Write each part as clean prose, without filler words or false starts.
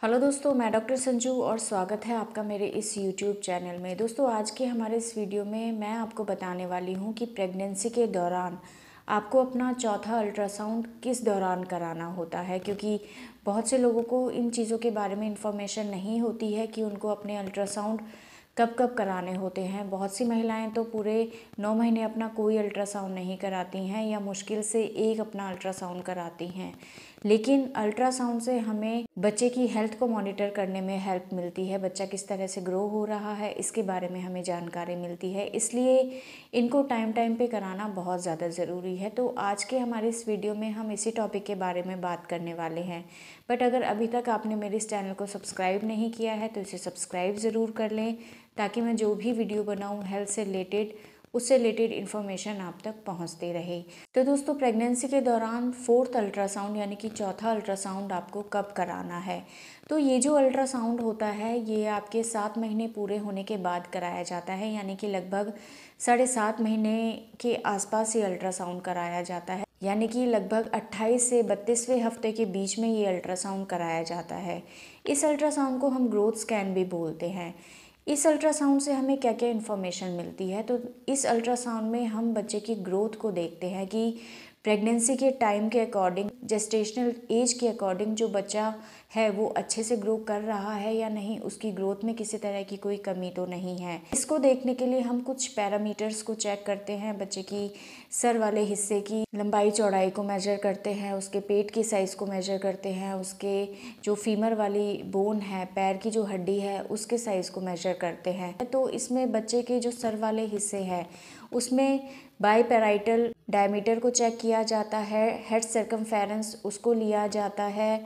Hello दोस्तों, मैं doctor Sanju और स्वागत है आपका मेरे इस यूट्यूब चैनल में। दोस्तों, आज के हमारे इस वीडियो में मैं आपको बताने वाली हूँ कि प्रेगनेंसी के दौरान आपको अपना चौथा अल्ट्रासाउंड किस दौरान कराना होता है, क्योंकि बहुत से लोगों को इन चीज़ों के बारे में इंफॉर्मेशन नहीं होती है कि उनको अपने अल्ट्रासाउंड कब कब कराने होते हैं। बहुत सी महिलाएं तो पूरे 9 महीने अपना कोई अल्ट्रासाउंड नहीं कराती हैं या मुश्किल से एक अपना अल्ट्रासाउंड कराती हैं। लेकिन अल्ट्रासाउंड से हमें बच्चे की हेल्थ को मॉनिटर करने में हेल्प मिलती है। बच्चा किस तरह से ग्रो हो रहा है इसके बारे में हमें जानकारी मिलती है, इसलिए इनको टाइम टाइम पे कराना बहुत ज़्यादा ज़रूरी है। तो आज के हमारे इस वीडियो में हम इसी टॉपिक के बारे में बात करने वाले हैं। बट अगर अभी तक आपने मेरे इस चैनल को सब्सक्राइब नहीं किया है तो इसे सब्सक्राइब ज़रूर कर लें, ताकि मैं जो भी वीडियो बनाऊँ हेल्थ से रिलेटेड उससे रिलेटेड इन्फॉर्मेशन आप तक पहुंचती रहे। तो दोस्तों, प्रेगनेंसी के दौरान फोर्थ अल्ट्रासाउंड यानी कि चौथा अल्ट्रासाउंड आपको कब कराना है? तो ये जो अल्ट्रासाउंड होता है ये आपके 7 महीने पूरे होने के बाद कराया जाता है, यानी कि लगभग 7.5 महीने के आसपास ये अल्ट्रासाउंड कराया जाता है, यानी कि लगभग 28 से 32वें हफ्ते के बीच में ये अल्ट्रासाउंड कराया जाता है। इस अल्ट्रासाउंड को हम ग्रोथ स्कैन भी बोलते हैं। इस अल्ट्रासाउंड से हमें क्या क्या इन्फॉर्मेशन मिलती है? तो इस अल्ट्रासाउंड में हम बच्चे की ग्रोथ को देखते हैं कि प्रेगनेंसी के टाइम के अकॉर्डिंग, जेस्टेशनल एज के अकॉर्डिंग जो बच्चा है वो अच्छे से ग्रो कर रहा है या नहीं, उसकी ग्रोथ में किसी तरह की कोई कमी तो नहीं है। इसको देखने के लिए हम कुछ पैरामीटर्स को चेक करते हैं। बच्चे की सर वाले हिस्से की लंबाई चौड़ाई को मेजर करते हैं, उसके पेट की साइज़ को मेजर करते हैं, उसके जो फीमर वाली बोन है, पैर की जो हड्डी है उसके साइज़ को मेजर करते हैं। तो इसमें बच्चे के जो सर वाले हिस्से हैं उसमें बाईपैराइटल डायमीटर को चेक किया जाता है, हेड सर्कमफेरेंस उसको लिया जाता है,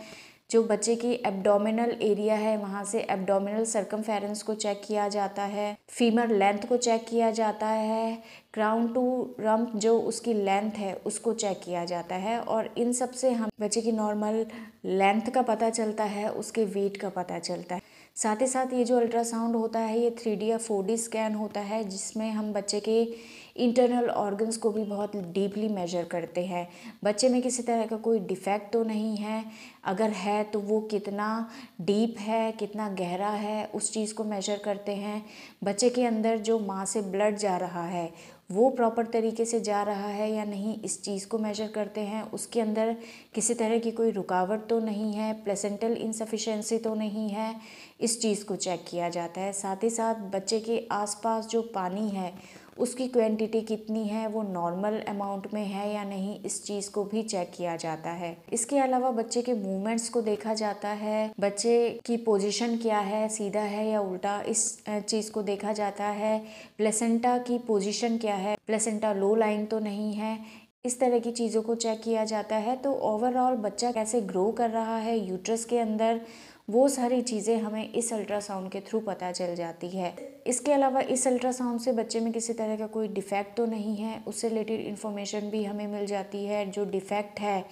जो बच्चे की एब्डोमिनल एरिया है वहाँ से एब्डोमिनल सर्कमफेरेंस को चेक किया जाता है, फीमर लेंथ को चेक किया जाता है, क्राउन टू रम्प जो उसकी लेंथ है उसको चेक किया जाता है। और इन सब से हम बच्चे की नॉर्मल लेंथ का पता चलता है, उसके वेट का पता चलता है। साथ ही साथ ये जो अल्ट्रासाउंड होता है ये 3D या 4D स्कैन होता है, जिसमें हम बच्चे के इंटरनल ऑर्गन्स को भी बहुत डीपली मेजर करते हैं। बच्चे में किसी तरह का कोई डिफेक्ट तो नहीं है, अगर है तो वो कितना डीप है, कितना गहरा है, उस चीज़ को मेजर करते हैं। बच्चे के अंदर जो माँ से ब्लड जा रहा है वो प्रॉपर तरीके से जा रहा है या नहीं, इस चीज़ को मेजर करते हैं। उसके अंदर किसी तरह की कोई रुकावट तो नहीं है, प्लेसेंटल इनसफिशिएंसी तो नहीं है, इस चीज़ को चेक किया जाता है। साथ ही साथ बच्चे के आसपास जो पानी है उसकी क्वांटिटी कितनी है, वो नॉर्मल अमाउंट में है या नहीं, इस चीज़ को भी चेक किया जाता है। इसके अलावा बच्चे के मूवमेंट्स को देखा जाता है, बच्चे की पोजीशन क्या है, सीधा है या उल्टा, इस चीज़ को देखा जाता है। प्लेसेंटा की पोजीशन क्या है, प्लेसेंटा लो लाइंग तो नहीं है, इस तरह की चीज़ों को चेक किया जाता है। तो ओवरऑल बच्चा कैसे ग्रो कर रहा है यूट्रस के अंदर, वो सारी चीज़ें हमें इस अल्ट्रासाउंड के थ्रू पता चल जाती है। इसके अलावा इस अल्ट्रासाउंड से बच्चे में किसी तरह का कोई डिफेक्ट तो नहीं है, उससे रिलेटेड इन्फॉर्मेशन भी हमें मिल जाती है। जो डिफेक्ट है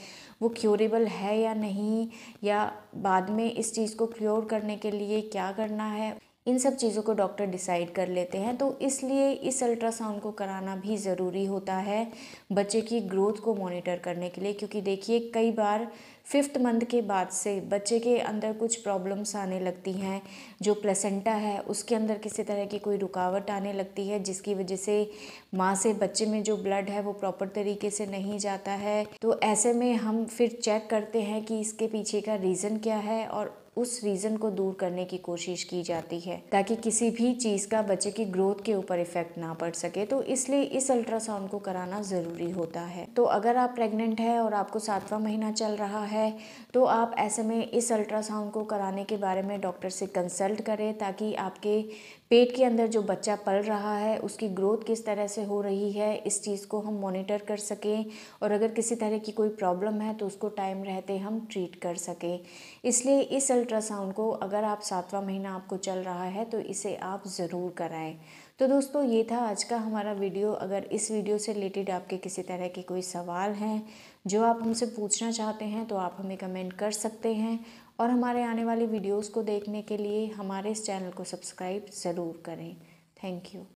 वो क्योरेबल है या नहीं, या बाद में इस चीज़ को क्योर करने के लिए क्या करना है, इन सब चीज़ों को डॉक्टर डिसाइड कर लेते हैं। तो इसलिए इस अल्ट्रासाउंड को कराना भी ज़रूरी होता है बच्चे की ग्रोथ को मॉनिटर करने के लिए, क्योंकि देखिए कई बार 5th मंथ के बाद से बच्चे के अंदर कुछ प्रॉब्लम्स आने लगती हैं। जो प्लेसेंटा है उसके अंदर किसी तरह की कोई रुकावट आने लगती है, जिसकी वजह से माँ से बच्चे में जो ब्लड है वो प्रॉपर तरीके से नहीं जाता है। तो ऐसे में हम फिर चेक करते हैं कि इसके पीछे का रीज़न क्या है और उस रीज़न को दूर करने की कोशिश की जाती है, ताकि किसी भी चीज़ का बच्चे की ग्रोथ के ऊपर इफेक्ट ना पड़ सके। तो इसलिए इस अल्ट्रासाउंड को कराना ज़रूरी होता है। तो अगर आप प्रेग्नेंट है और आपको 7वां महीना चल रहा है तो आप ऐसे में इस अल्ट्रासाउंड को कराने के बारे में डॉक्टर से कंसल्ट करें, ताकि आपके पेट के अंदर जो बच्चा पल रहा है उसकी ग्रोथ किस तरह से हो रही है, इस चीज़ को हम मॉनिटर कर सकें, और अगर किसी तरह की कोई प्रॉब्लम है तो उसको टाइम रहते हम ट्रीट कर सकें। इसलिए इस अल्ट्रासाउंड को अगर आप 7वां महीना आपको चल रहा है तो इसे आप ज़रूर कराएं। तो दोस्तों, ये था आज का हमारा वीडियो। अगर इस वीडियो से रिलेटेड आपके किसी तरह के कोई सवाल हैं जो आप हमसे पूछना चाहते हैं तो आप हमें कमेंट कर सकते हैं, और हमारे आने वाली वीडियोस को देखने के लिए हमारे इस चैनल को सब्सक्राइब ज़रूर करें। Thank you.